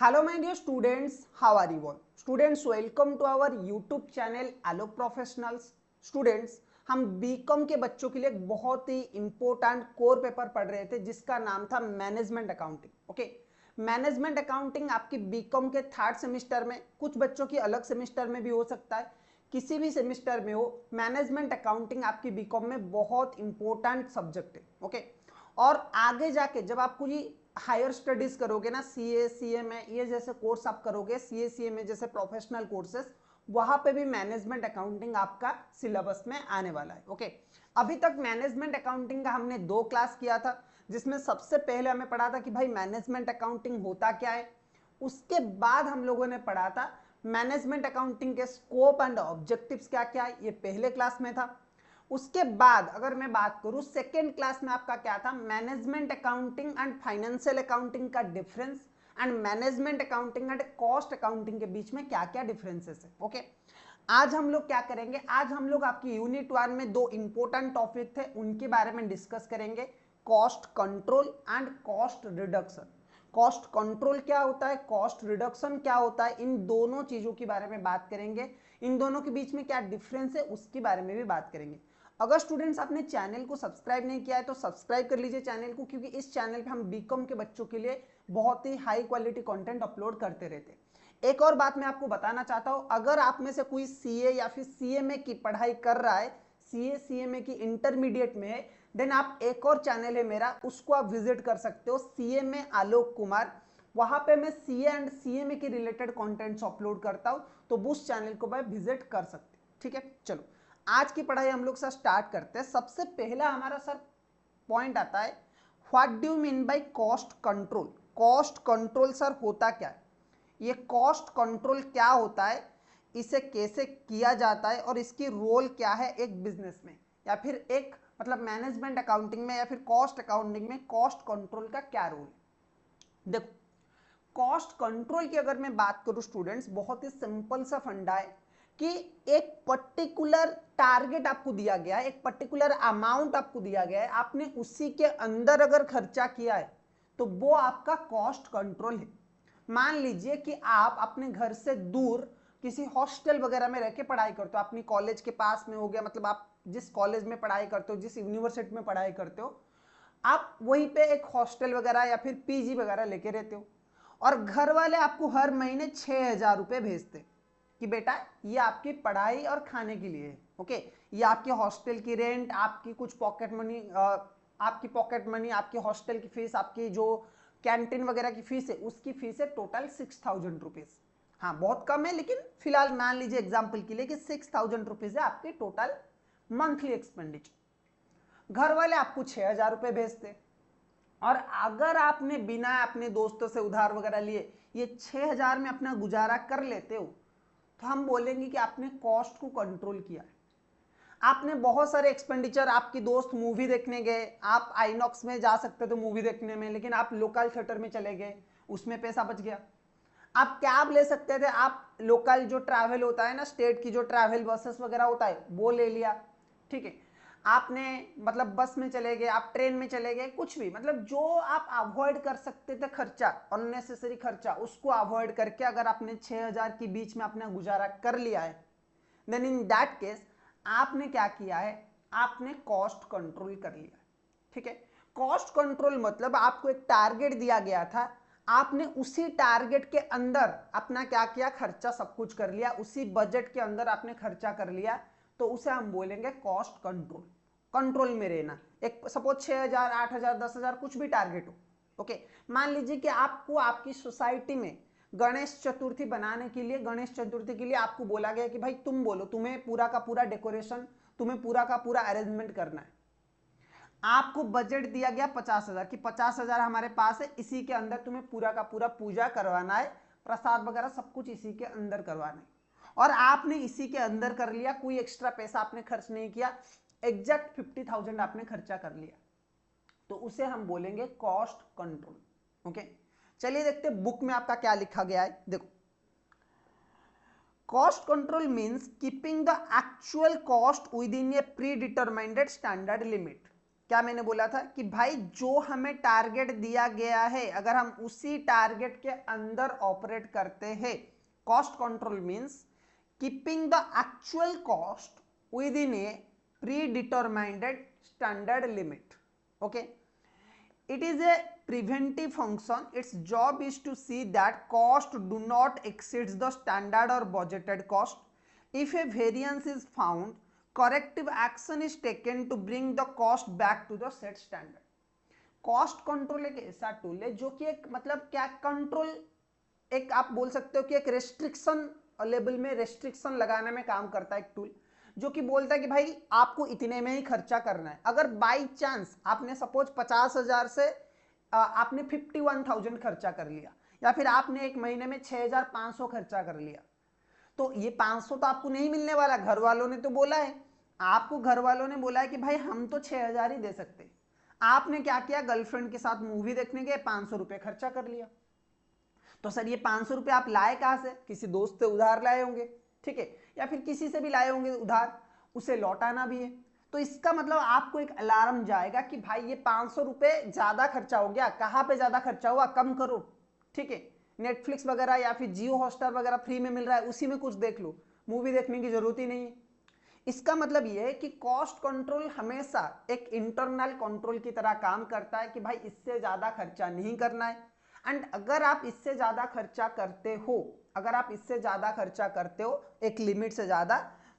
Hello my dear students, how are you all? Students, welcome to our YouTube channel Alok professionals. Students, हम BCom के बच्चों के लिए एक बहुत ही इंपॉर्टेंट कोर पेपर पढ़ रहे थे जिसका नाम था management accounting. Okay, management accounting आपकी बीकॉम के थर्ड सेमिस्टर में, कुछ बच्चों की अलग सेमिस्टर में भी हो सकता है, किसी भी सेमिस्टर में हो, मैनेजमेंट अकाउंटिंग आपकी बीकॉम में बहुत इंपॉर्टेंट सब्जेक्ट है। ओके, और आगे जाके जब आप कोई हायर स्टडीज करोगे ना, सीए सीए में ये जैसे कोर्स आप करोगे, सीए सीए में जैसे प्रोफेशनल कोर्सेस, वहां पे भी मैनेजमेंट अकाउंटिंग आपका सिलेबस में आने वाला है। ओके, अभी तक मैनेजमेंट अकाउंटिंग का हमने 2 क्लास किया था, जिसमें सबसे पहले हमें पढ़ा था कि भाई मैनेजमेंट अकाउंटिंग होता क्या है। उसके बाद हम लोगों ने पढ़ा था मैनेजमेंट अकाउंटिंग के स्कोप एंड ऑब्जेक्टिव्स क्या क्या है, ये पहले क्लास में था। उसके बाद अगर मैं बात करूं सेकेंड क्लास में आपका क्या था, management accounting and financial accounting का difference and management accounting and cost accounting के बीच में क्या क्या डिफरेंसेस है। ओके, आज हम लोग क्या करेंगे, आज हम लोग आपकी यूनिट 1 में 2 इंपॉर्टेंट टॉपिक थे उनके बारे में डिस्कस करेंगे, cost control and cost reduction. Cost control क्या होता है, कॉस्ट रिडक्शन क्या होता है, इन दोनों चीजों के बारे में बात करेंगे, इन दोनों के बीच में क्या डिफरेंस है उसके बारे में भी बात करेंगे। अगर स्टूडेंट्स आपने चैनल को सब्सक्राइब नहीं किया है तो सब्सक्राइब कर लीजिए चैनल को, क्योंकि इस चैनल पे हम बीकॉम के बच्चों के लिए बहुत ही हाई क्वालिटी कंटेंट अपलोड करते रहते हैं। एक और बात मैं आपको बताना चाहता हूं, अगर आप में से कोई सीए या फिर सीएमए की पढ़ाई कर रहा है, सीए सीएमए की इंटरमीडिएट में है, देन आप एक और चैनल है मेरा, उसको आप विजिट कर सकते हो, सीएमए आलोक कुमार। वहां पे मैं सीए एंड सीएमए के रिलेटेड कंटेंट्स अपलोड करता हूं, तो उस चैनल को मैं विजिट कर सकते हैं। ठीक है, चलो आज की पढ़ाई हम लोग सर स्टार्ट करते हैं। सबसे पहला हमारा सर पॉइंट आता है, what do mean by cost control. Cost control sir होता क्या है, ये कॉस्ट कंट्रोल क्या होता है, इसे कैसे किया जाता है और इसकी रोल क्या है एक बिजनेस में, या फिर एक मतलब मैनेजमेंट अकाउंटिंग में या फिर कॉस्ट अकाउंटिंग में कॉस्ट कंट्रोल का क्या रोल है। देखो, कॉस्ट कंट्रोल की अगर मैं बात करूं स्टूडेंट्स, बहुत ही सिंपल सा फंडा है कि एक पर्टिकुलर टारगेट आपको दिया गया है, एक पर्टिकुलर अमाउंट आपको दिया गया है, आपने उसी के अंदर अगर खर्चा किया है तो वो आपका कॉस्ट कंट्रोल है। मान लीजिए कि आप अपने घर से दूर किसी हॉस्टल वगैरह में रह के पढ़ाई करते हो, अपनी कॉलेज के पास में हो गया, मतलब आप जिस कॉलेज में पढ़ाई करते हो, जिस यूनिवर्सिटी में पढ़ाई करते हो, आप वहीं पे एक हॉस्टल वगैरह या फिर पीजी वगैरह लेके रहते हो, और घर वाले आपको हर महीने 6,000 रुपए भेजते कि बेटा ये आपकी पढ़ाई और खाने के लिए है। ओके, ये आपके हॉस्टल की रेंट, आपकी कुछ पॉकेट मनी, आपकी पॉकेट मनी, आपकी हॉस्टल की फीस, आपकी जो कैंटीन वगैरह की फीस है उसकी फीस है टोटल 6,000 रुपीज। हाँ बहुत कम है, लेकिन फिलहाल मान लीजिए एग्जाम्पल के लिए कि 6,000 रुपीज है आपके टोटल मंथली एक्सपेंडिचर। घर वाले आपको 6,000 रुपए भेजते, और अगर आपने बिना अपने दोस्तों से उधार वगैरह लिए ये 6,000 में अपना गुजारा कर लेते हो, तो हम बोलेंगे कि आपने कॉस्ट को कंट्रोल किया है। आपने बहुत सारे एक्सपेंडिचर, आपकी दोस्त मूवी देखने गए, आप आइनॉक्स में जा सकते थे मूवी देखने में, लेकिन आप लोकल थिएटर में चले गए, उसमें पैसा बच गया। आप कैब ले सकते थे, आप लोकल जो ट्रैवल होता है ना, स्टेट की जो ट्रैवल बसेस वगैरह होता है वो ले लिया। ठीक है, आपने मतलब बस में चले गए, आप ट्रेन में चले गए, कुछ भी, मतलब जो आप अवॉइड कर सकते थे खर्चा, अननेसेसरी खर्चा, उसको अवॉइड करके अगर आपने 6,000 के बीच में अपना गुजारा कर लिया है, देन इन दैट केस आपने क्या किया है, आपने कॉस्ट कंट्रोल कर लिया। ठीक है, कॉस्ट कंट्रोल मतलब आपको एक टारगेट दिया गया था, आपने उसी टारगेट के अंदर अपना क्या किया, खर्चा सब कुछ कर लिया, उसी बजट के अंदर आपने खर्चा कर लिया, तो उसे हम बोलेंगे कॉस्ट कंट्रोल। कंट्रोल में रहना, एक सपोज 6,000, 8,000, 10,000 कुछ भी टारगेट हो। ओके, मान लीजिए कि आपको आपकी सोसाइटी में गणेश चतुर्थी बनाने के लिए, गणेश चतुर्थी के लिए आपको बोला गया कि भाई तुम बोलो, तुम्हें पूरा का पूरा डेकोरेशन, तुम्हें पूरा का पूरा अरेंजमेंट करना है। आपको बजट दिया गया 50,000 कि 50,000 हमारे पास है, इसी के अंदर तुम्हें पूरा का पूरा पूजा करवाना है, प्रसाद वगैरह सब कुछ इसी के अंदर करवाना है, और आपने इसी के अंदर कर लिया, कोई एक्स्ट्रा पैसा आपने खर्च नहीं किया, एग्जैक्ट 50,000 आपने खर्चा कर लिया, तो उसे हम बोलेंगे कॉस्ट कंट्रोल। ओके, चलिए देखते बुक में आपका क्या लिखा गया है। देखो, cost control means keeping the actual cost with in A pre determined standard limit. क्या मैंने बोला था कि भाई जो हमें टारगेट दिया गया है अगर हम उसी टारगेट के अंदर ऑपरेट करते हैं, cost control means keeping the actual cost with in A pre determined standard limit. Okay, it is a preventive function. Its job is to see that cost do not exceed the standard or budgeted cost. If a variance is found, corrective action is taken to bring the cost back to the set standard. Cost control एक ऐसा tool है जो कि एक मतलब क्या control, एक आप बोल सकते हो कि एक रेस्ट्रिक्शन लेवल में रेस्ट्रिक्शन लगाने में काम करता है. एक टूल जो कि बोलता है कि भाई आपको इतने में ही खर्चा करना है. अगर बाई चांस आपने सपोज 50,000 से आपने 51,000 खर्चा कर लिया, या फिर आपने एक महीने में 6,500 खर्चा कर लिया, तो ये 500 तो आपको नहीं मिलने वाला. घर वालों ने तो बोला है आपको, घर वालों ने बोला है कि भाई हम तो 6,000 ही दे सकते. आपने क्या किया, गर्लफ्रेंड के साथ मूवी देखने गए, 500 रुपए खर्चा कर लिया. तो सर ये 500 रुपए आप लाए कहां से, किसी दोस्त से उधार लाए होंगे, ठीक है, या फिर किसी से भी लाए होंगे उधार, उसे लौटाना भी है. तो इसका मतलब आपको एक अलार्म जाएगा कि भाई ये 500 रुपए ज्यादा खर्चा हो गया. कहां पे ज्यादा खर्चा हुआ, कम करो, ठीक है. नेटफ्लिक्स वगैरह या फिर जियो हॉटस्टार वगैरह फ्री में मिल रहा है, उसी में कुछ देख लो, मूवी देखने की जरूरत ही नहीं है. इसका मतलब यह है कि कॉस्ट कंट्रोल हमेशा एक इंटरनल कंट्रोल की तरह काम करता है कि भाई इससे ज्यादा खर्चा नहीं करना है. एंड अगर आप इससे ज्यादा खर्चा करते हो, अगर आप इससे ज्यादा खर्चा करते हो एक लिमिट से ज्यादा,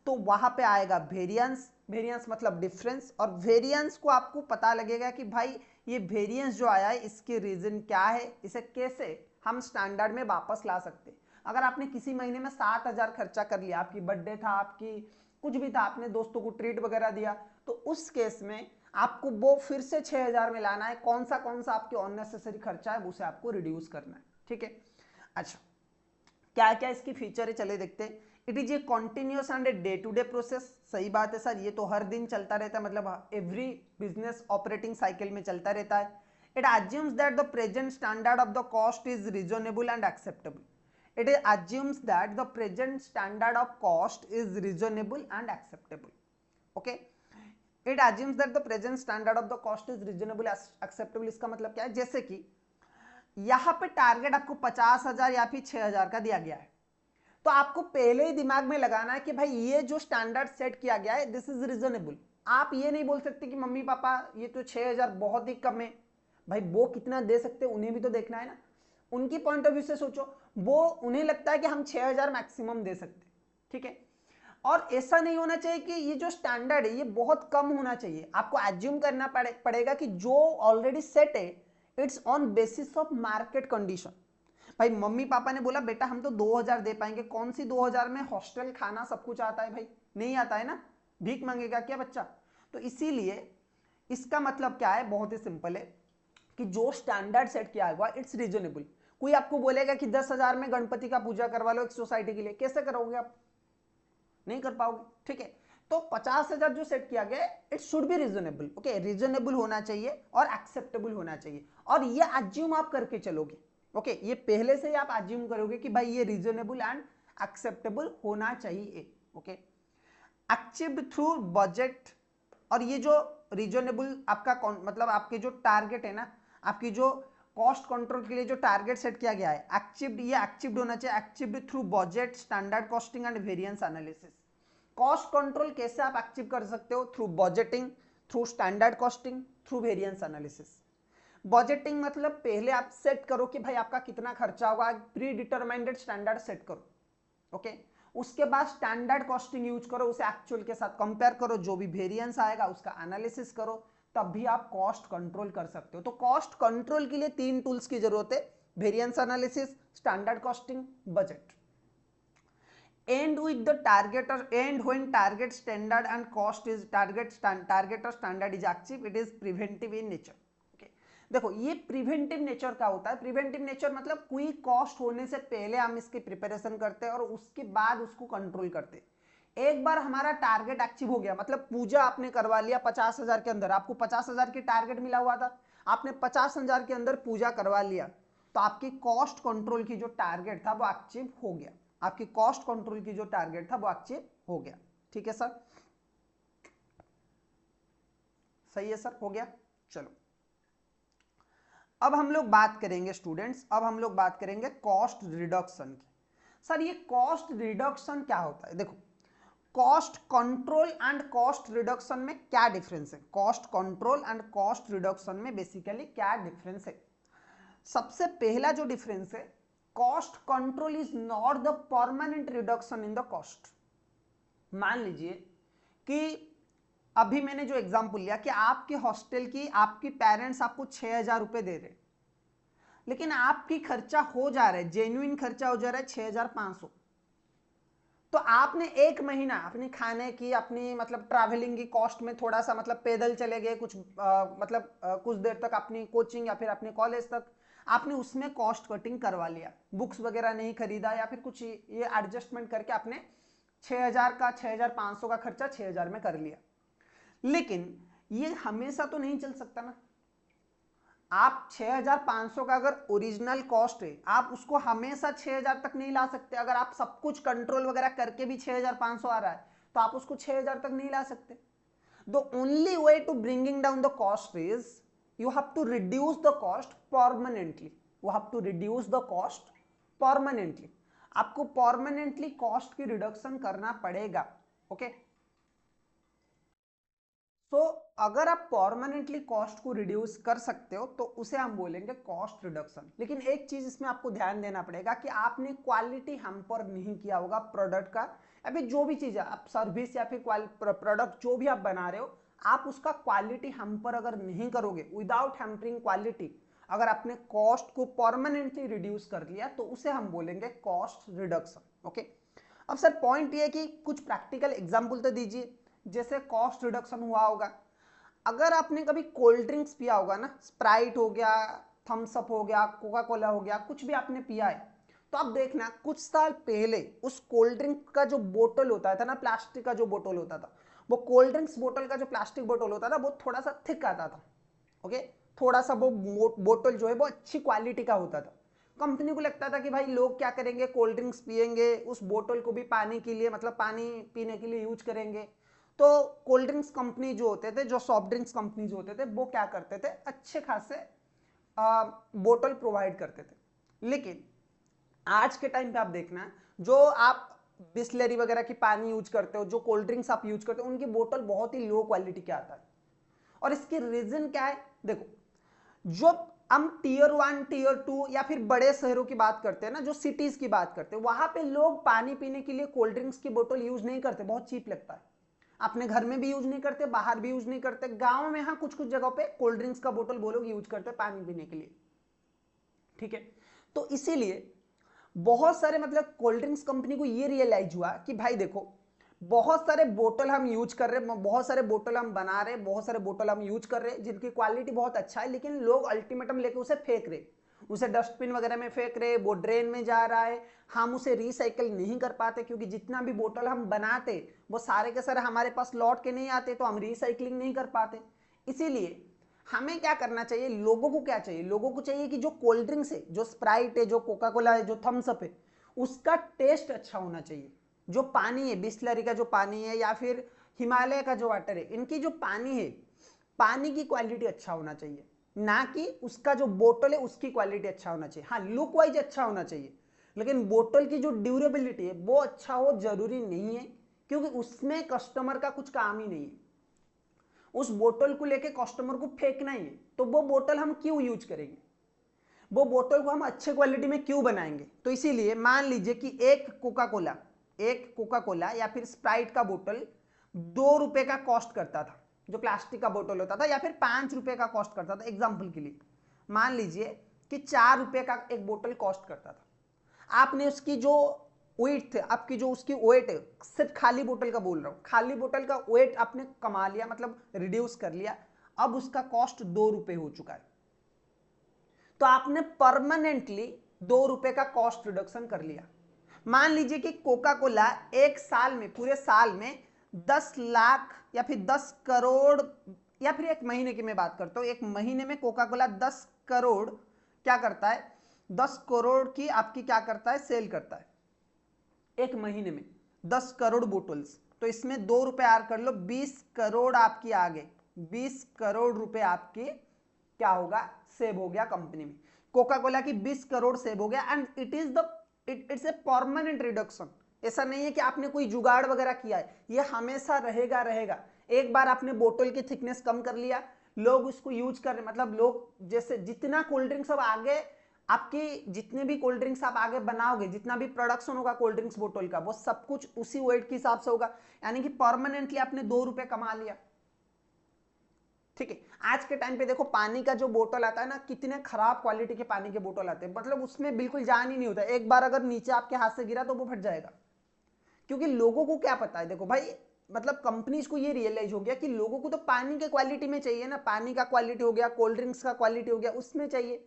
तो वहां पे आएगा वेरिएंस. वेरिएंस मतलब डिफरेंस, और वेरिएंस को आपको पता लगेगा कि भाई ये वेरिएंस जो आया है इसके रीजन क्या है, इसे कैसे हम स्टैंडर्ड में वापस ला सकते. अगर आपने किसी महीने में 7,000 खर्चा कर लिया, आपकी बर्थडे था, आपकी कुछ भी था, आपने दोस्तों को ट्रीट वगैरह दिया, तो उस केस में आपको वो फिर से 6,000 में लाना है. कौन सा आपके अननेसेसरी खर्चा है उसे आपको रिड्यूस करना है, ठीक है. अच्छा, क्या क्या इसकी फीचर है चले देखते हैं. It is a continuous and a day to day process. सही बात है सर, ये तो हर दिन चलता रहता है, मतलब एवरी बिजनेस ऑपरेटिंग साइकिल में चलता रहता है. It assumes that the present standard of the cost is reasonable and acceptable. It assumes that the present standard of cost is reasonable and acceptable. Okay, it assumes that the present standard of the cost is reasonable acceptable. इसका मतलब क्या है, जैसे कि यहां पे target आपको 50,000 या फिर 6,000 का दिया गया है, तो आपको पहले ही दिमाग में लगाना है कि भाई ये जो स्टैंडर्ड सेट किया गया है दिस इज रिजनेबल. आप ये नहीं बोल सकते कि मम्मी पापा ये तो 6,000 बहुत ही कम है. भाई वो कितना दे सकते हैं उन्हें भी तो देखना है ना. उनकी पॉइंट ऑफ व्यू से सोचो, वो उन्हें लगता है कि हम 6,000 मैक्सिमम दे सकते, ठीक है. और ऐसा नहीं होना चाहिए कि ये जो स्टैंडर्ड है ये बहुत कम होना चाहिए. आपको एज्यूम करना पड़ेगा कि जो ऑलरेडी सेट है it's on basis of market condition. भाई मम्मी पापा ने बोला बेटा हम तो 2,000 दे पाएंगे, कौन सी 2,000 में हॉस्टल खाना सब कुछ आता है, भाई नहीं आता है ना, भीख मांगेगा क्या बच्चा. तो इसीलिए इसका मतलब क्या है, बहुत ही सिंपल है कि जो स्टैंडर्ड सेट किया हुआ इट्स रीजनेबल. कोई आपको बोलेगा कि 10,000 में गणपति का पूजा करवा लो एक सोसाइटी के लिए, कैसे करोगे आप, नहीं कर पाओगे, ठीक है. तो 50,000 जो सेट किया गया it should be reasonable. Okay, reasonable होना चाहिए और एक्सेप्टेबल होना चाहिए, और ये एज्यूम आप करके चलोगे. ओके, ये पहले से ही आप एज्यूम करोगे कि भाई ये रीजनेबल एंड एक्सेप्टेबल होना चाहिए. Okay, achieved through budget. और ये जो रीजनेबल आपका मतलब आपके जो टारगेट है ना, आपकी जो कॉस्ट कंट्रोल के लिए जो टारगेट सेट किया गया है, अचीव्ड, ये अचीव्ड होना चाहिए. Achieved through budget, standard costing and variance analysis. Cost control कैसे आप अचीव कर सकते हो, through budgeting, through standard costing, through variance analysis. Budgeting मतलब पहले आप सेट करो कि भाई आपका कितना खर्चा होगा, प्री डिटरमाइंड स्टैंडर्ड सेट करो. ओके, उसके बाद स्टैंडर्ड कॉस्टिंग यूज करो, उसे एक्चुअल के साथ कंपेयर करो, जो भी वेरिएंस आएगा उसका एनालिसिस करो, तब भी आप कॉस्ट कंट्रोल कर सकते हो. तो कॉस्ट कंट्रोल के लिए 3 टूल्स की जरूरत है, variance analysis, standard costing, budget. And with the target और and when target standard and cost is target और standard is achieve, it is preventive in nature. देखो ये प्रिवेंटिव नेचर का होता है. प्रिवेंटिव नेचर मतलब कोई कॉस्ट होने से पहले हम इसकी प्रिपरेशन करते हैं और उसके बाद उसको कंट्रोल करते हैं. एक बार हमारा टारगेट अचीव हो गया, मतलब पूजा आपने करवा लिया 50,000 के अंदर, आपको 50,000 की टारगेट मिला हुआ था, आपने 50,000 के अंदर पूजा करवा लिया, तो आपकी कॉस्ट कंट्रोल की जो टारगेट था वो अचीव हो गया. आपकी कॉस्ट कंट्रोल की जो टारगेट था वो अचीव हो गया, ठीक है सर. सही है सर, हो गया। चलो अब हम लोग बात करेंगे स्टूडेंट्स, अब हम लोग बात करेंगे कॉस्ट रिडक्शन की। सर ये कॉस्ट रिडक्शन क्या होता है? देखो cost control and cost reduction में क्या डिफरेंस है? Cost control and cost reduction में बेसिकली क्या डिफरेंस है? सबसे पहला जो डिफरेंस है, cost control is not the permanent reduction in the cost. मान लीजिए कि अभी मैंने जो एग्जांपल लिया कि आपके हॉस्टल की आपकी पेरेंट्स आपको 6,000 रुपए दे रहे, लेकिन आपकी खर्चा हो जा रहा है, जेन्युइन खर्चा हो जा रहा है 6,500। तो आपने एक महीना अपनी खाने की, अपनी मतलब ट्रैवलिंग की कॉस्ट में थोड़ा सा मतलब पैदल चले गए कुछ कुछ देर तक अपनी कोचिंग या फिर अपने कॉलेज तक, आपने उसमें कॉस्ट कटिंग करवा लिया, बुक्स वगैरह नहीं खरीदा या फिर कुछ ये एडजस्टमेंट करके आपने 6,000 का 6,500 का खर्चा 6,000 में कर लिया। लेकिन ये हमेशा तो नहीं चल सकता ना। आप 6,500 का अगर ओरिजिनल कॉस्ट है, आप उसको हमेशा 6,000 तक नहीं ला सकते। अगर आप सब कुछ कंट्रोल वगैरह करके भी 6,500 आ रहा है तो आप उसको 6,000 तक नहीं ला सकते। The only way to bringing down the cost is you have to reduce the cost permanently. You have to reduce the cost permanently. आपको परमानेंटली कॉस्ट की रिडक्शन करना पड़ेगा। ओके तो अगर आप परमानेंटली कॉस्ट को रिड्यूस कर सकते हो तो उसे हम बोलेंगे कॉस्ट रिडक्शन। लेकिन एक चीज इसमें आपको ध्यान देना पड़ेगा कि आपने क्वालिटी हैम्पर नहीं किया होगा प्रोडक्ट का, या फिर जो भी चीज है आप सर्विस या फिर प्रोडक्ट जो भी आप बना रहे हो, आप उसका क्वालिटी हैम्पर अगर नहीं करोगे, विदाउट हैम्परिंग क्वालिटी, अगर आपने कॉस्ट को परमानेंटली रिड्यूस कर लिया तो उसे हम बोलेंगे कॉस्ट रिडक्शन। ओके अब सर पॉइंट ये कि कुछ प्रैक्टिकल एग्जाम्पल तो दीजिए। जैसे कॉस्ट रिडक्शन हुआ होगा, अगर आपने कभी कोल्ड ड्रिंक्स पिया होगा ना, स्प्राइट हो गया, थम्स अप हो गया, कोका कोला हो गया, कुछ भी आपने पिया है, तो आप देखना कुछ साल पहले उस कोल्ड ड्रिंक का जो बोतल होता था ना, प्लास्टिक का जो बोतल होता था, वो कोल्ड ड्रिंक्स बोतल का जो प्लास्टिक बोतल होता था वो थोड़ा सा थिक आता था। ओके थोड़ा सा वो बोतल जो है वो अच्छी क्वालिटी का होता था। कंपनी को लगता था कि भाई लोग क्या करेंगे, कोल्ड ड्रिंक्स पियेंगे, उस बोतल को भी पानी के लिए मतलब पानी पीने के लिए यूज करेंगे। तो कोल्ड ड्रिंक्स कंपनी जो होते थे, जो सॉफ्ट ड्रिंक्स कंपनी जो होते थे, वो क्या करते थे, अच्छे खासे बोतल प्रोवाइड करते थे। लेकिन आज के टाइम पे आप देखना, जो आप बिस्लरी वगैरह की पानी यूज करते हो, जो कोल्ड ड्रिंक्स आप यूज करते हो, उनकी बोतल बहुत ही लो क्वालिटी के आता है। और इसकी रीजन क्या है? देखो जो हम टीयर 1 टीयर 2 या फिर बड़े शहरों की बात करते हैं ना, जो सिटीज की बात करते हैं, वहां पे लोग पानी पीने के लिए कोल्ड ड्रिंक्स की बोतल यूज नहीं करते, बहुत चीप लगता है। अपने घर में भी यूज नहीं करते, बाहर भी यूज नहीं करते। गांव में हाँ कुछ कुछ जगहों पे कोल्ड ड्रिंक्स का बोतल वो लोग यूज करते हैं पानी पीने के लिए। ठीक है तो इसीलिए बहुत सारे मतलब कोल्ड ड्रिंक्स कंपनी को ये रियलाइज हुआ कि भाई देखो बहुत सारे बोतल हम यूज कर रहे हैं, बहुत सारे बोतल हम बना रहे हैं, बहुत सारे बोतल हम यूज कर रहे हैं जिनकी क्वालिटी बहुत अच्छा है, लेकिन लोग अल्टीमेटम लेके उसे फेंक रहे, उसे डस्टबिन वगैरह में फेंक रहे, वो ड्रेन में जा रहा है। हम उसे रिसाइकल नहीं कर पाते क्योंकि जितना भी बोतल हम बनाते वो सारे के सारे हमारे पास लौट के नहीं आते, तो हम रिसाइकलिंग नहीं कर पाते। इसीलिए हमें क्या करना चाहिए, लोगों को क्या चाहिए, लोगों को चाहिए कि जो कोल्ड ड्रिंक्स है, जो स्प्राइट है, जो कोका कोला है, जो थम्स अप है, उसका टेस्ट अच्छा होना चाहिए। जो पानी है, बिस्लरी का जो पानी है या फिर हिमालय का जो वाटर है, इनकी जो पानी है, पानी की क्वालिटी अच्छा होना चाहिए, ना कि उसका जो बोतल है उसकी क्वालिटी अच्छा होना चाहिए। हाँ लुक वाइज अच्छा होना चाहिए, लेकिन बोतल की जो ड्यूरेबिलिटी है वो अच्छा हो जरूरी नहीं है, क्योंकि उसमें कस्टमर का कुछ काम ही नहीं है। उस बोतल को लेके कस्टमर को फेंकना ही है, तो वो बोतल हम क्यों यूज करेंगे, वो बोतल को हम अच्छे क्वालिटी में क्यों बनाएंगे। तो इसीलिए मान लीजिए कि एक कोका कोला या फिर स्प्राइट का बोतल 2 रुपए का कॉस्ट करता था, जो प्लास्टिक का बोतल होता था, या फिर 5 रुपए का कॉस्ट करता था। एग्जाम्पल के लिए मान लीजिए कि 4 रुपए का एक बोतल कॉस्ट करता था। आपने उसकी जो वेट थे, आपकी जो उसकी वेट है, सिर्फ खाली बोतल का बोल रहा हूं, खाली बोतल का वेट आपने कमा लिया, मतलब रिड्यूस कर लिया, अब उसका कॉस्ट 2 रुपए हो चुका है। तो आपने परमानेंटली 2 रुपए का कॉस्ट रिडक्शन कर लिया। मान लीजिए कि कोका कोला एक साल में, पूरे साल में 10 लाख या फिर 10 करोड़, या फिर एक महीने की मैं बात करता हूं, एक महीने में कोका कोला 10 करोड़ क्या करता है, 10 करोड़ की आपकी क्या करता है, सेल करता है एक महीने में 10 करोड़ बोतल्स। तो इसमें 2 रुपए ऐड कर लो, 20 करोड़ आपकी आ गए। 20 करोड़ रुपए आपके क्या होगा, सेव हो गया कंपनी में। कोका कोला की 20 करोड़ सेव हो गया and it's a permanent reduction. ऐसा नहीं है कि आपने कोई जुगाड़ वगैरह किया है, ये हमेशा रहेगा रहेगा। एक बार आपने बोतल की थिकनेस कम कर लिया, लोग उसको यूज कर रहे, मतलब लोग जैसे जितना कोल्ड ड्रिंक्स अब आगे आपकी जितने भी कोल्ड ड्रिंक्स आप आगे बनाओगे, जितना भी प्रोडक्शन होगा कोल्ड ड्रिंक्स बोतल का, वो सब कुछ उसी वेट के हिसाब से होगा, यानी कि परमानेंटली आपने 2 रुपए कमा लिया। ठीक है, आज के टाइम पे देखो पानी का जो बोतल आता है ना, कितने खराब क्वालिटी के पानी के बोतल आते हैं, मतलब उसमें बिल्कुल जान ही नहीं होता, एक बार अगर नीचे आपके हाथ से गिरा तो वो फट जाएगा। क्योंकि लोगों को क्या पता है, देखो भाई मतलब कंपनीज को ये रियलाइज हो गया कि लोगों को तो पानी के क्वालिटी में चाहिए ना, पानी का क्वालिटी हो गया, कोल्ड ड्रिंक्स का क्वालिटी हो गया, उसमें चाहिए।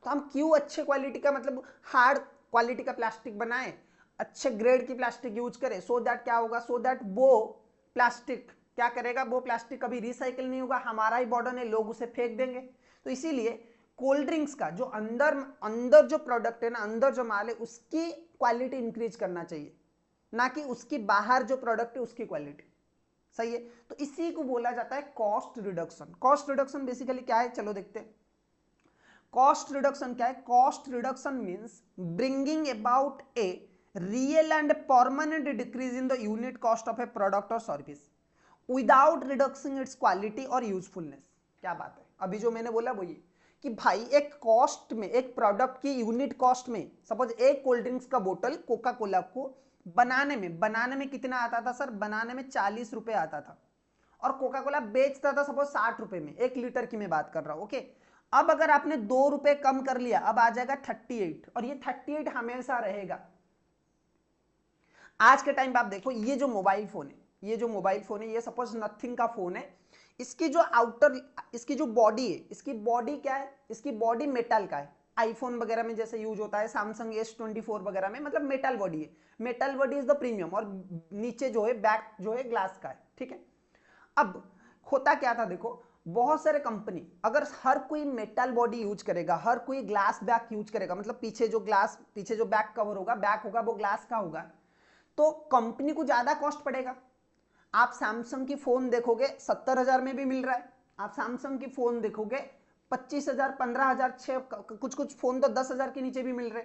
तो हम क्यों अच्छे क्वालिटी का मतलब हार्ड क्वालिटी का प्लास्टिक बनाए, अच्छे ग्रेड की प्लास्टिक यूज करें, सो दैट क्या होगा, सो दैट वो प्लास्टिक क्या करेगा, वो प्लास्टिक कभी रिसाइकिल नहीं होगा, हमारा ही बर्डन है, लोग उसे फेंक देंगे। तो इसीलिए कोल्ड ड्रिंक्स का जो अंदर अंदर जो प्रोडक्ट है ना, अंदर जो माल है, उसकी क्वालिटी इंक्रीज करना चाहिए, ना कि उसकी बाहर जो प्रोडक्ट है उसकी क्वालिटी। सही है, तो इसी को बोला जाता है cost reduction. Cost reduction basically क्या है, चलो देखते हैं। कॉस्ट रिडक्शन क्या है, cost reduction means bringing about a real and permanent decrease in the unit cost of A product और सर्विस विदाउट रिडक्सिंग इट्स क्वालिटी और यूजफुलनेस। क्या बात है, अभी जो मैंने बोला वो ये कि भाई एक कॉस्ट में, एक प्रोडक्ट की यूनिट कॉस्ट में, सपोज एक कोल्ड ड्रिंक्स का बोतल कोका कोला को बनाने में कितना आता था सर, बनाने में 40 रुपए आता था, और कोका कोला बेचता था सपोज 60 रुपए में, 1 लीटर की मैं बात कर रहा हूं। ओके, अब अगर आपने 2 रुपए कम कर लिया, अब आ जाएगा 38, और ये 38 हमेशा रहेगा। आज के टाइम पे आप देखो, ये जो मोबाइल फोन है, ये सपोज नथिंग का फोन है, इसकी जो आउटर, इसकी जो बॉडी है, इसकी बॉडी क्या है, इसकी बॉडी मेटल का है, आईफोन वगैरह में जैसे यूज होता है, सैमसंग S24 वगैरह में, मतलब मेटल बॉडी है, metal body is the premium, और नीचे जो है बैक जो है ग्लास का है। ठीक है, अब होता क्या था देखो, बहुत सारे कंपनी अगर हर कोई मेटल बॉडी यूज करेगा, हर कोई ग्लास बैक यूज करेगा, मतलब पीछे जो ग्लास, पीछे जो बैक कवर होगा, बैक होगा वो ग्लास का होगा, तो कंपनी को ज्यादा कॉस्ट पड़ेगा। आप सैमसंग की फोन देखोगे 70,000 में भी मिल रहा है, आप सैमसंग की फोन देखोगे 25,000, 15,000, कुछ फोन तो 10,000 के नीचे भी मिल रहे।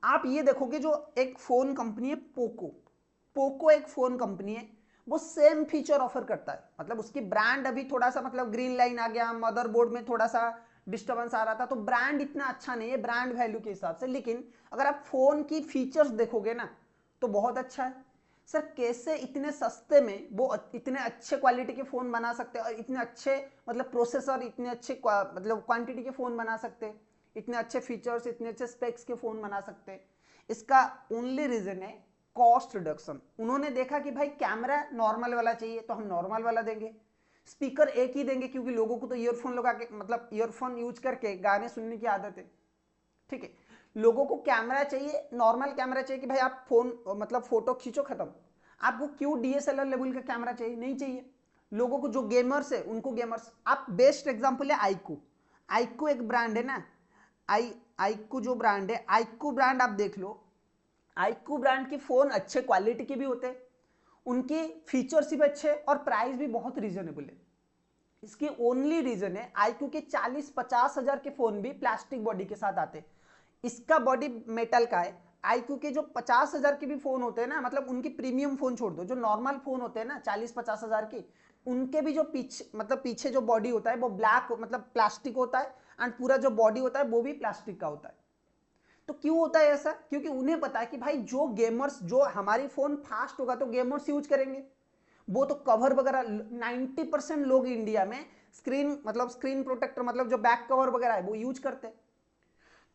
आप ये देखोगे जो एक फोन कंपनी है पोको एक फोन कंपनी है, वो सेम फीचर ऑफर करता है, मतलब उसकी ब्रांड अभी थोड़ा सा मतलब ग्रीन लाइन आ गया, मदरबोर्ड में थोड़ा सा डिस्टर्बेंस आ रहा था, तो ब्रांड इतना अच्छा नहीं है ब्रांड वैल्यू के हिसाब से, लेकिन अगर आप फोन की फीचर्स देखोगे ना तो बहुत अच्छा है। सर कैसे इतने सस्ते में वो इतने अच्छे क्वालिटी के फोन बना सकते हैं, और इतने अच्छे मतलब प्रोसेसर, इतने अच्छे मतलब क्वांटिटी के फोन बना सकते हैं, इतने अच्छे फीचर्स, इतने अच्छे स्पेक्स के फोन बना सकते हैं? इसका ओनली रीजन है कॉस्ट रिडक्शन। उन्होंने देखा कि भाई कैमरा नॉर्मल वाला चाहिए तो हम नॉर्मल वाला देंगे, स्पीकर एक ही देंगे, क्योंकि लोगों को तो ईयरफोन लगा के मतलब ईयरफोन यूज करके गाने सुनने की आदत है। ठीक है, लोगों को कैमरा चाहिए, नॉर्मल कैमरा चाहिए कि भाई आप फोन मतलब फोटो खींचो खत्म। आपको क्यों DSLR लेवल का कैमरा चाहिए, नहीं चाहिए। लोगों को जो गेमर्स है उनको गेमर्स, आप बेस्ट एग्जांपल है आईकू एक ब्रांड है ना, आईकू जो ब्रांड है, आईकू ब्रांड आप देख लो, आईकू ब्रांड की फोन अच्छे क्वालिटी के भी होते हैं, उनकी फीचर्स भी अच्छे और प्राइस भी बहुत रीजनेबल है। इसकी ओनली रीजन है आईक्यू के 40-50 हजार के फोन भी प्लास्टिक बॉडी के साथ आते, इसका बॉडी मेटल का है। आईक्यू के जो 50,000 के भी फोन होते हैं ना, मतलब उनकी प्रीमियम फोन छोड़ दो, जो नॉर्मल फोन होते हैं ना 40-50 हजार के, उनके भी जो पीछे मतलब पीछे जो बॉडी होता है वो ब्लैक मतलब प्लास्टिक होता है, एंड पूरा जो बॉडी होता है वो भी प्लास्टिक का होता है। तो क्यों होता है ऐसा, क्योंकि उन्हें पता है कि भाई जो गेमर्स, जो हमारी फोन फास्ट होगा तो गेमर्स यूज करेंगे, वो तो कवर वगैरह 90% लोग इंडिया में स्क्रीन प्रोटेक्टर मतलब जो बैक कवर वगैरह है वो यूज करते हैं।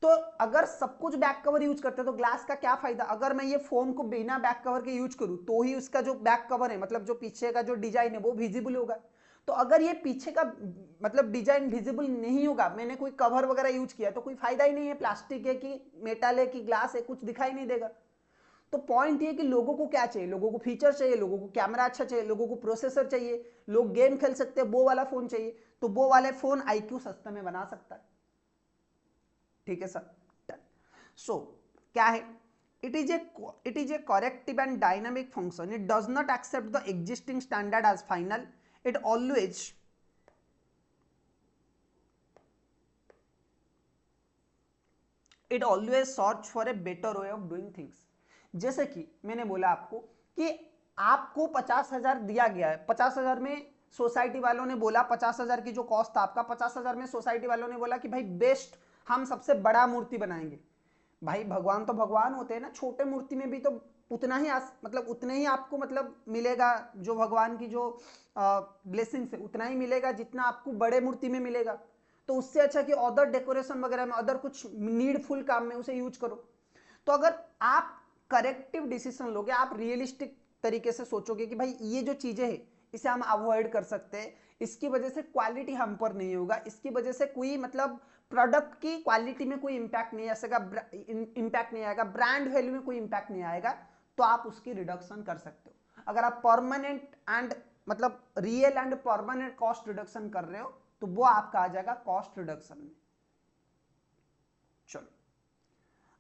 तो अगर सब कुछ बैक कवर यूज करते हैं तो ग्लास का क्या फायदा, अगर मैं ये फोन को बिना बैक कवर के यूज करूं तो ही उसका जो बैक कवर है मतलब जो पीछे का जो डिजाइन है वो विजिबल होगा। तो अगर ये पीछे का मतलब डिजाइन विजिबल नहीं होगा, मैंने कोई कवर वगैरह यूज किया तो कोई फायदा ही नहीं है, प्लास्टिक है कि मेटल है कि ग्लास है कुछ दिखाई नहीं देगा। तो पॉइंट ये कि लोगों को क्या चाहिए, लोगों को फीचर चाहिए, लोगों को कैमरा अच्छा चाहिए, लोगों को प्रोसेसर चाहिए, लोग गेम खेल सकते हैं, वो वाला फोन चाहिए, तो वो वाले फोन आईक्यू सस्ते में बना सकता है। ठीक है सर, सो क्या है, it is a corrective and dynamic function, it does not accept the existing standard as final, it always it always search for a better way of doing things. जैसे कि मैंने बोला आपको कि आपको 50,000 दिया गया है, 50,000 में सोसाइटी वालों ने बोला, 50,000 की जो कॉस्ट था आपका, 50,000 में सोसाइटी वालों ने बोला कि भाई बेस्ट हम सबसे बड़ा मूर्ति बनाएंगे। भाई भगवान तो भगवान होते हैं ना, छोटे मूर्ति में भी तो उतना ही मतलब उतने ही आपको मतलब मिलेगा, जो भगवान की जो ब्लेसिंग्स है उतना ही मिलेगा जितना आपको बड़े मूर्ति में मिलेगा। तो उससे अच्छा कि अदर डेकोरेशन वगैरह में, अदर कुछ नीडफुल काम में उसे यूज करो। तो अगर आप करेक्टिव डिसीजन लोगे, आप रियलिस्टिक तरीके से सोचोगे कि भाई ये जो चीजें हैं इसे हम अवॉइड कर सकते हैं, इसकी वजह से क्वालिटी हम पर नहीं होगा, इसकी वजह से कोई मतलब प्रोडक्ट की क्वालिटी में कोई इंपैक्ट नहीं आएगा, ब्रांड वैल्यू में कोई इंपैक्ट नहीं आएगा, तो आप उसकी रिडक्शन कर सकते हो। अगर आप परमानेंट एंड मतलब real and permanent cost reduction कर रहे हो तो वो आपका आ जाएगा कॉस्ट रिडक्शन में। चलो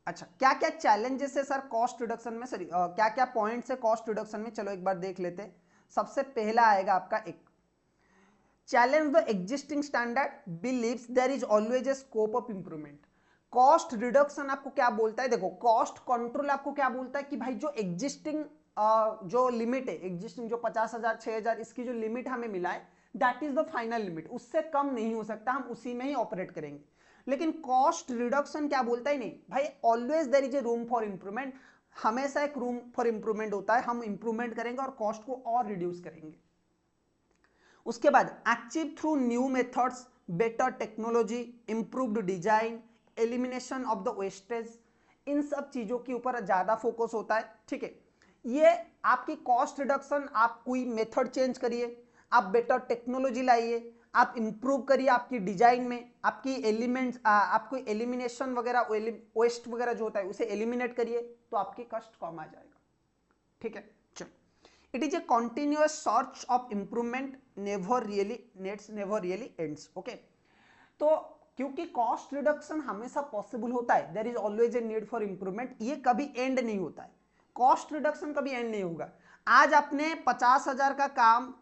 अच्छा, क्या क्या चैलेंजेस है सर कॉस्ट रिडक्शन में, सॉरी क्या क्या पॉइंट्स है कॉस्ट रिडक्शन में, चलो एक बार देख लेते हैं। सबसे पहला आएगा आपका एक, challenge the existing standard, believes there is always a scope of improvement. Cost reduction आपको क्या बोलता है, देखो कॉस्ट कंट्रोल आपको क्या बोलता है कि भाई जो एग्जिस्टिंग जो लिमिट है, एग्जिस्टिंग जो 50,000 6,000 इसकी जो लिमिट हमें मिला है, that is the final limit, उससे कम नहीं हो सकता, हम उसी में ही ऑपरेट करेंगे। लेकिन कॉस्ट रिडक्शन क्या बोलता है, नहीं भाई always there is a room for improvement, हमेशा एक रूम फॉर इंप्रूवमेंट होता है, हम इंप्रूवमेंट करेंगे और कॉस्ट को और रिड्यूस करेंगे। उसके बाद achieve through new methods, better technology, improved design, elimination of the wastage, इन सब चीजों के ऊपर ज्यादा फोकस होता है। ठीक है, ये आपकी कॉस्ट रिडक्शन, आप कोई मेथड चेंज करिए, आप बेटर टेक्नोलॉजी लाइए, आप इंप्रूव करिए आपकी डिजाइन में, आपकी एलिमेंट्स, आपको एलिमिनेशन वगैरह, वेस्ट वगैरह जो होता है उसे एलिमिनेट करिए, तो आपकी कॉस्ट कम आ जाएगा। ठीक है, चलो, it is a continuous search of improvement, never really ends. Okay, तो क्योंकि कॉस्ट रिडक्शन हमेशा पॉसिबल होता है, there is always a need for improvement, ये कभी एंड नहीं होता है, कॉस्ट रिडक्शन कभी एंड नहीं होगा। आज आपने 50,000 का काम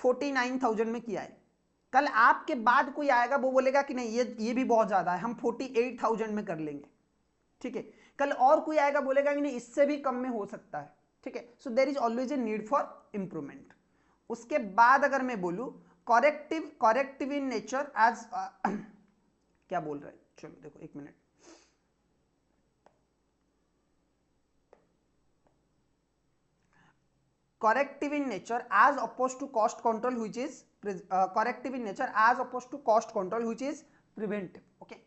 49,000 में किया है, कल आपके बाद कोई आएगा वो बोलेगा कि नहीं ये भी बहुत ज्यादा है, हम 48,000 में कर लेंगे। ठीक है, कल और कोई आएगा बोलेगा कि नहीं इससे भी कम में हो सकता है। ठीक है, so there is always a need for improvement. उसके बाद अगर मैं बोलूं करेक्टिव इन नेचर एज क्या बोल रहा है, चलो देखो एक minute, corrective in nature as opposed to cost control which is corrective in nature as opposed to cost control which is preventive. okay,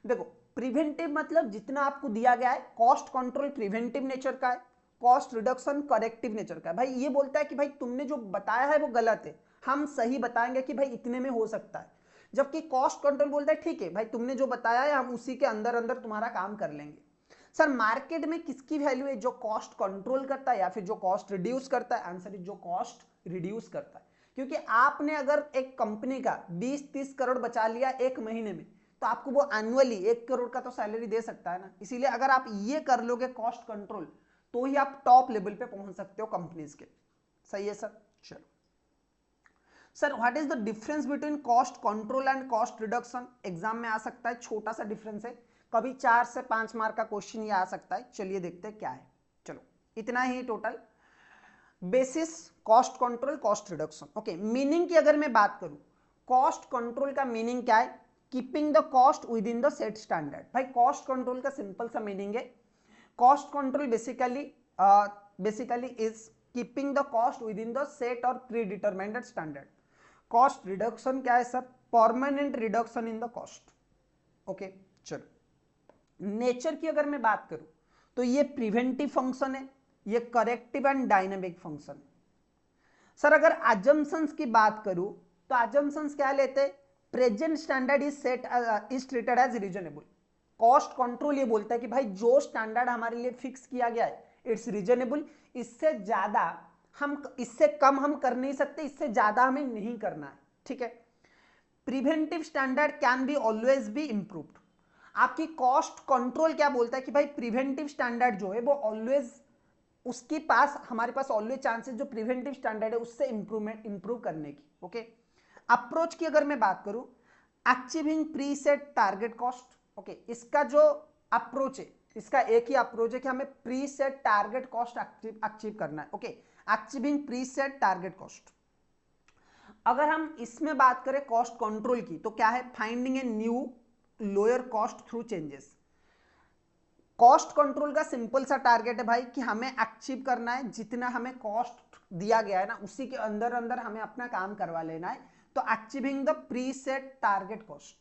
देखो प्रिवेंटिव मतलब जितना आपको दिया गया है, कॉस्ट कंट्रोल प्रिवेंटिव नेचर का है, कॉस्ट रिडक्शन करेक्टिव नेचर का है। भाई ये बोलता है कि भाई तुमने जो बताया है वो गलत है, हम सही बताएंगे कि भाई इतने में हो सकता है, जबकि कॉस्ट कंट्रोल बोलता है ठीक है भाई तुमने जो बताया है हम उसी के अंदर अंदर तुम्हारा काम कर लेंगे। सर मार्केट में किसकी वैल्यू है, जो कॉस्ट कंट्रोल करता है या फिर जो कॉस्ट रिड्यूस करता है, आंसर इज जो कॉस्ट रिड्यूस करता है। क्योंकि आपने अगर एक कंपनी का 20-30 करोड़ बचा लिया एक महीने में, तो आपको वो एनुअली 1 करोड़ का तो सैलरी दे सकता है ना। इसीलिए अगर आप ये कर लोगे कॉस्ट कंट्रोल, तो ही आप टॉप लेवल पे पहुंच सकते हो कंपनीज के। सही है सर, चलो sir what is the difference between cost control and cost reduction, exam में आ सकता है, छोटा सा डिफरेंस है, कभी 4 से 5 मार्क का क्वेश्चन ये आ सकता है। चलिए देखते हैं क्या है। चलो इतना ही total basis cost control cost reduction. Okay, meaning की अगर मैं बात करूं, कॉस्ट कंट्रोल का मीनिंग क्या है, keeping the cost within the set standard. भाई कॉस्ट कंट्रोल का सिंपल सा मीनिंग है, cost control basically is keeping the cost within the set और predetermined standard. Cost reduction क्या है sir, permanent reduction in the cost. Okay, चलो nature की अगर मैं बात करूं तो ये प्रिवेंटिव फंक्शन है, ये करेक्टिव एंड डायनेमिक फंक्शन है। सर अगर अजम्पशंस की बात करूं तो अजम्पशंस क्या लेते हैं, present standard is treated as reasonable. Cost control ये बोलता है कि भाई जो स्टैंडर्ड हमारे लिए फिक्स किया गया है इट्स रीजनेबल, इससे ज्यादा हम, इससे कम हम कर नहीं सकते, इससे ज्यादा हमें नहीं करना है। ठीक है, preventive standard can be always be improved. आपकी कॉस्ट कंट्रोल क्या बोलता है कि भाई प्रिवेंटिव स्टैंडर्ड जो है वो ऑलवेज, उसके पास, हमारे पास ऑलवेज चांसेस जो प्रिवेंटिव स्टैंडर्ड है उससे इंप्रूव करने की। ओके, अप्रोच की अगर मैं बात करूं, achieving preset target cost. Okay, इसका जो अप्रोच है, इसका एक ही अप्रोच है कि हमें pre set target cost achieve करना है। Okay, achieving pre set target cost. अगर हम इसमें बात करें कॉस्ट कंट्रोल की, तो क्या है, finding a new lower cost through changes. Cost control का सिंपल सा टारगेट है भाई कि हमें अचीव करना है जितना हमें कॉस्ट दिया गया है ना, उसी के अंदर अंदर हमें अपना काम करवा लेना है। तो achieving the pre set target cost,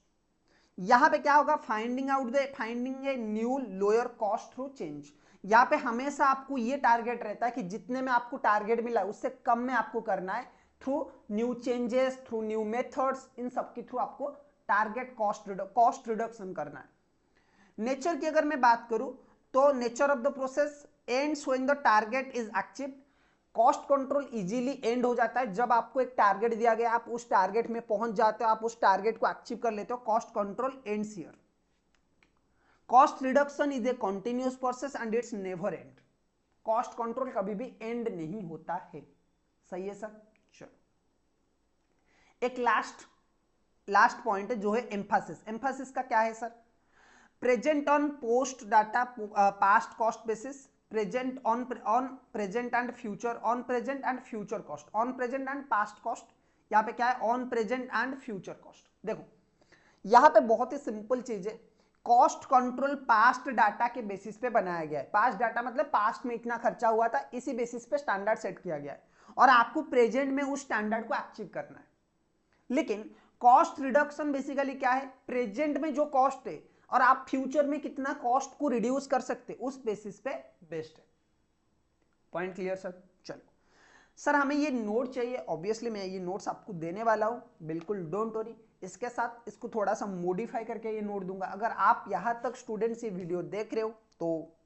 यहां पे क्या होगा, finding a new lower cost through change. यहां पे हमेशा आपको ये टारगेट रहता है कि जितने में आपको टारगेट मिला उससे कम में आपको करना है, through new changes, through new methods, इन सब के थ्रू आपको टारगेट कॉस्ट रिडक्शन करना है। नेचर की अगर मैं बात करूं तो nature of the process ends when the target is achieved. Cost control easily and हो जाता है जब आपको एक टारगेट दिया गया, आप उस टारगेट में पहुंच जाते हो, आप उस टारगेट को अचीव कर लेते हो। Cost control ends here. Cost reduction is a continuous process and it's never and. Cost control कभी भी एंड नहीं होता है। सही है सर? चलो, एक लास्ट पॉइंट है जो है एम्फासिस। एम्फासिस का क्या है sir? Present on post data past cost basis, present on present and future, on present and future cost, on present and past cost. यहाँ पे क्या है, on present and future cost. देखो यहाँ पे बहुत ही सिंपल चीज है, कॉस्ट कंट्रोल पास्ट डाटा के बेसिस पे बनाया गया है। पास्ट डाटा मतलब पास्ट में इतना खर्चा हुआ था, इसी बेसिस पे स्टैंडर्ड सेट किया गया है और आपको प्रेजेंट में उस स्टैंडर्ड को अचीव करना है। लेकिन कॉस्ट रिडक्शन बेसिकली क्या है, प्रेजेंट में जो कॉस्ट है और आप फ्यूचर में कितना कॉस्ट को रिड्यूस कर सकते उस बेसिस पे बेस्ड है। Point clear sir? चलो सर, हमें ये नोट चाहिए, ऑब्वियसली मैं ये नोट्स आपको देने वाला हूं, बिल्कुल डोंट वरी। इसके साथ इसको थोड़ा सा मॉडिफाई करके ये नोट दूंगा। अगर आप यहां तक स्टूडेंट्स ये वीडियो देख रहे हो तो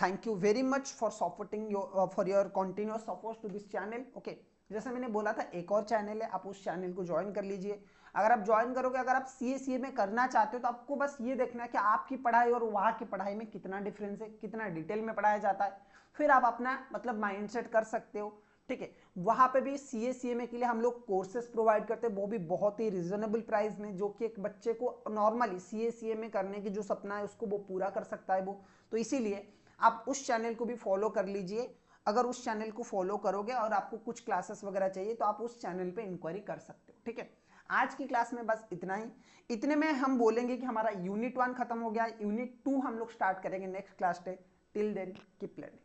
thank you very much for supporting for your continuous support to this channel. Okay, जैसे मैंने बोला था एक और चैनल है, आप उस चैनल को ज्वाइन कर लीजिए। अगर आप ज्वाइन करोगे, अगर आप सीए में करना चाहते हो तो आपको बस ये देखना है कि आपकी पढ़ाई और वहाँ की पढ़ाई में कितना डिफरेंस है, कितना डिटेल में पढ़ाया जाता है, फिर आप अपना मतलब माइंडसेट कर सकते हो। ठीक है, वहाँ पे भी सीए के लिए हम लोग कोर्सेज प्रोवाइड करते हैं, वो भी बहुत ही रिजनेबल प्राइस में, जो कि एक बच्चे को नॉर्मली सीए में करने की जो सपना है उसको वो पूरा कर सकता है वो। तो इसीलिए आप उस चैनल को भी फॉलो कर लीजिए। अगर उस चैनल को फॉलो करोगे और आपको कुछ क्लासेस वगैरह चाहिए तो आप उस चैनल पे इंक्वायरी कर सकते हो। ठीक है, आज की क्लास में बस इतना ही। इतने में हम बोलेंगे कि हमारा यूनिट 1 खत्म हो गया, यूनिट 2 हम लोग स्टार्ट करेंगे next class day. Till then keep learning.